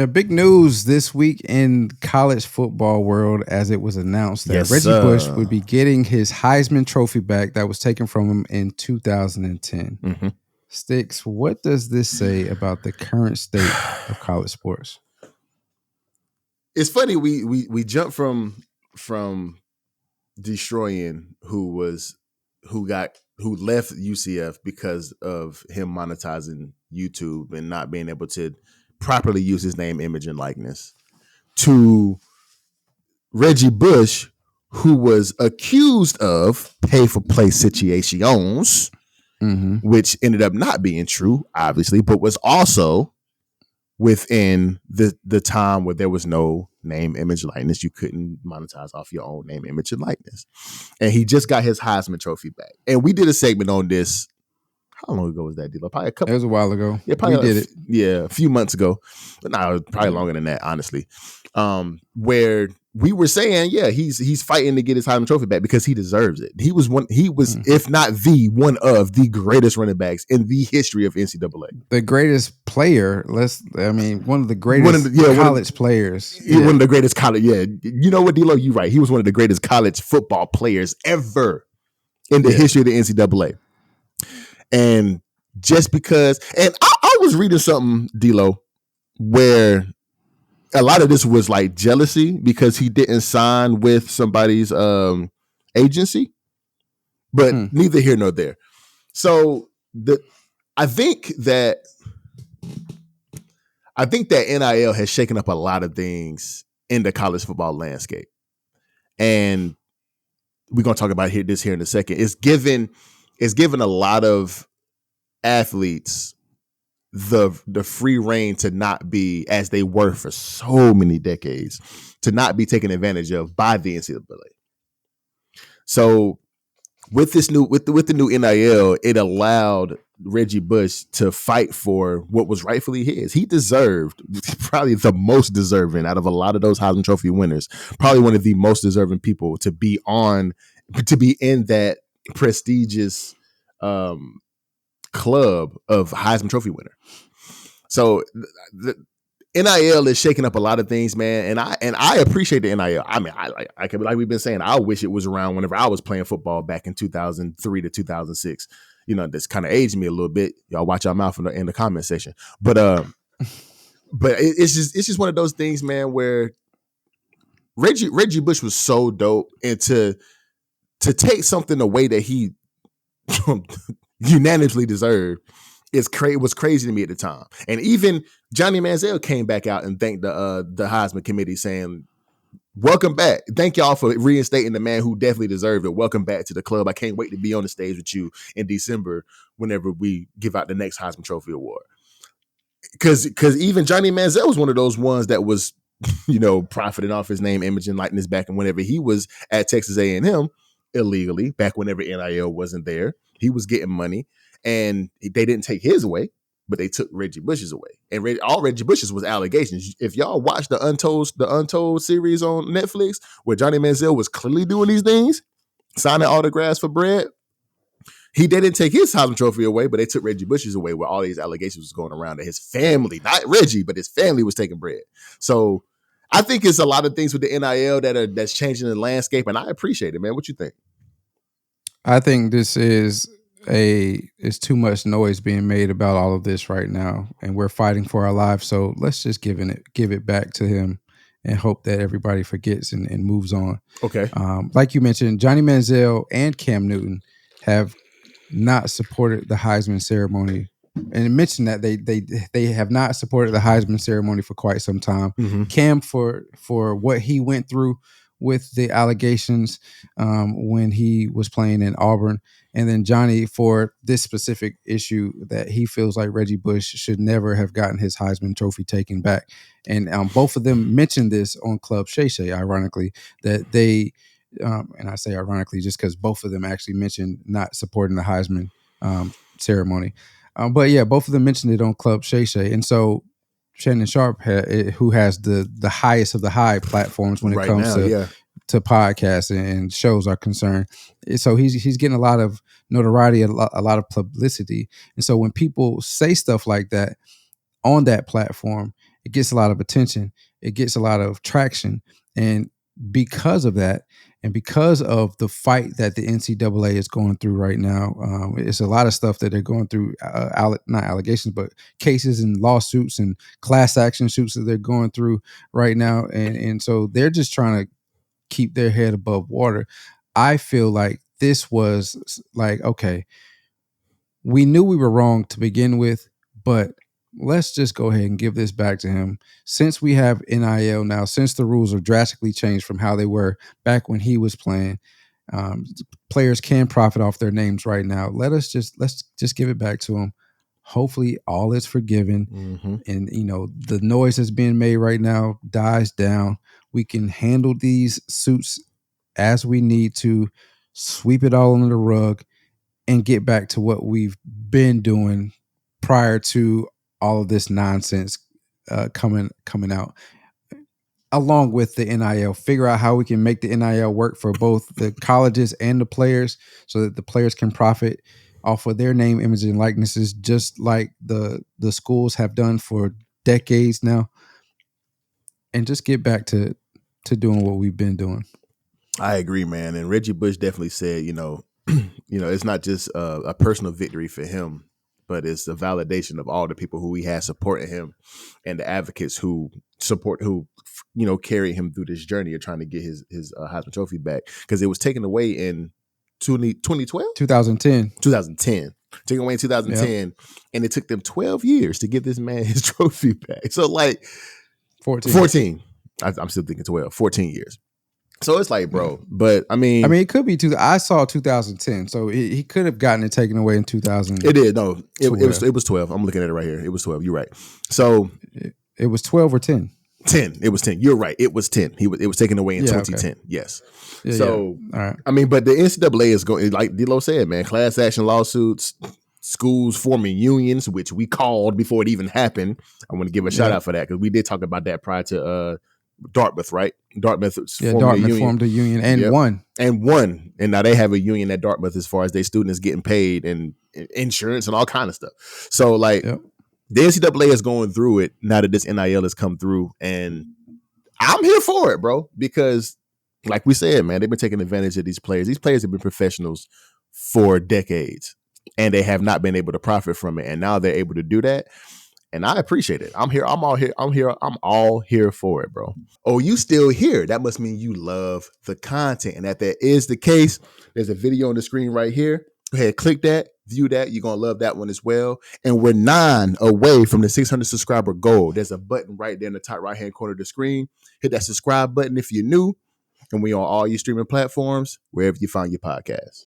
A big news this week in college football world as it was announced that Yes, Reggie sir. Bush would be getting his Heisman Trophy back that was taken from him in 2010. Mm-hmm. Sticks, what does this say about the current state of college sports? It's funny we jumped from destroying who left UCF because of him monetizing YouTube and not being able to properly use his name, image, and likeness, to Reggie Bush, who was accused of pay-for-play situations, which ended up not being true, obviously, but was also within the time where there was no name, image, likeness. You couldn't monetize off your own name, image, and likeness. And he just got his Heisman Trophy back. And we did a segment on this. How long ago was that, D-Lo? Probably It was a while ago. Yeah, probably we did it. Yeah, a few months ago. But no, probably longer than that, honestly. Where we were saying, yeah, he's fighting to get his Heisman Trophy back because he deserves it. He was if not one of the greatest running backs in the history of NCAA. The greatest player. One of the greatest college players. One of the greatest college. Yeah, you know what, D-Lo? You're right. He was one of the greatest college football players ever in the history of the NCAA. And just because, and I was reading something, D-Lo, where a lot of this was like jealousy because he didn't sign with somebody's agency, but neither here nor there. So I think that NIL has shaken up a lot of things in the college football landscape, and we're gonna talk about this here in a second. It's given a lot of athletes the free reign to not be, as they were for so many decades, to not be taken advantage of by the NCAA. So with this new with the new NIL, it allowed Reggie Bush to fight for what was rightfully his. He deserved, probably the most deserving out of a lot of those Heisman Trophy winners, probably one of the most deserving people to be in that prestigious club of Heisman Trophy winner. So the NIL is shaking up a lot of things, man, and I appreciate the NIL. I mean, I could, like we've been saying, I wish it was around whenever I was playing football back in 2003 to 2006. You know, that's kind of aged me a little bit. Y'all watch your mouth in the comment section. But it's just one of those things, man, where Reggie Bush was so dope, and to take something away that he unanimously deserved was crazy to me at the time. And even Johnny Manziel came back out and thanked the Heisman committee, saying, "Welcome back. Thank y'all for reinstating the man who definitely deserved it. Welcome back to the club. I can't wait to be on the stage with you in December whenever we give out the next Heisman Trophy award." Because even Johnny Manziel was one of those ones that was, profiting off his name, image, and likeness back, and whenever he was at Texas A&M illegally, back whenever NIL wasn't there, he was getting money. And they didn't take his away, but they took Reggie Bush's away. And all Reggie Bush's was allegations. If y'all watch the Untold series on Netflix, where Johnny Manziel was clearly doing these things, signing autographs for bread, they didn't take his Heisman Trophy away, but they took Reggie Bush's away, where all these allegations was going around that his family, not Reggie, but his family was taking bread. So I think it's a lot of things with the NIL that's changing the landscape, and I appreciate it, man. What you think? I think this is too much noise being made about all of this right now, and we're fighting for our lives. So let's just give it back to him and hope that everybody forgets and moves on. Okay. Like you mentioned, Johnny Manziel and Cam Newton have not supported the Heisman ceremony, and mentioned that they have not supported the Heisman ceremony for quite some time. Mm-hmm. Cam for what he went through with the allegations when he was playing in Auburn, and then Johnny for this specific issue that he feels like Reggie Bush should never have gotten his Heisman Trophy taken back. And both of them mentioned this on Club Shay Shay, ironically, that they, and I say ironically just because both of them actually mentioned not supporting the Heisman ceremony. But yeah, both of them mentioned it on Club Shay Shay. And so Shannon Sharp, who has the highest of the high platforms when it comes to podcasts and shows are concerned. So he's getting a lot of notoriety, a lot of publicity. And so when people say stuff like that on that platform, it gets a lot of attention, it gets a lot of traction, and because of that, and because of the fight that the NCAA is going through right now, it's a lot of stuff that they're going through, not allegations, but cases and lawsuits and class action suits that they're going through right now. And so they're just trying to keep their head above water. I feel like this was like, okay, we knew we were wrong to begin with, but let's just go ahead and give this back to him. Since we have NIL now, since the rules are drastically changed from how they were back when he was playing, players can profit off their names right now. Let's just give it back to him. Hopefully all is forgiven, and the noise that's being made right now dies down. We can handle these suits as we need to, sweep it all under the rug, and get back to what we've been doing prior to all of this nonsense coming out. Along with the NIL, figure out how we can make the NIL work for both the colleges and the players, so that the players can profit off of their name, image, and likenesses, just like the schools have done for decades now, and just get back to doing what we've been doing. I agree, man. And Reggie Bush definitely said, it's not just a personal victory for him, but it's the validation of all the people who he has supporting him and the advocates who carry him through this journey of trying to get his Heisman Trophy back, because it was taken away in 2012? 2010. Taken away in 2010, yep. And it took them 12 years to get this man his trophy back. So like 14. I'm still thinking 12, 14 years. So it's like, bro, but I mean, it could be I saw 2010, so he could have gotten it taken away in 2000. It did. No, it was 12. I'm looking at it right here. It was 12. You're right. So it was 12 or 10. 10. It was 10. You're right. It was 10. It was taken away in 2010. Okay. Yes. Yeah, so, yeah. All right. I mean, but the NCAA is going, like D-Lo said, man, class action lawsuits, schools forming unions, which we called before it even happened. I want to give a shout out for that, because we did talk about that prior to Dartmouth, right? Dartmouth formed a union and won. And now they have a union at Dartmouth as far as their students getting paid and insurance and all kind of stuff. So like the NCAA is going through it now that this NIL has come through, and I'm here for it, bro, because like we said, man, they've been taking advantage of these players. These players have been professionals for decades, and they have not been able to profit from it. And now they're able to do that. And I appreciate it. I'm all here for it, bro. Oh, you still here? That must mean you love the content. And if that is the case, there's a video on the screen right here. Go ahead, click that, view that. You're going to love that one as well. And we're 9 away from the 600 subscriber goal. There's a button right there in the top right-hand corner of the screen. Hit that subscribe button if you're new. And we on all your streaming platforms, wherever you find your podcast.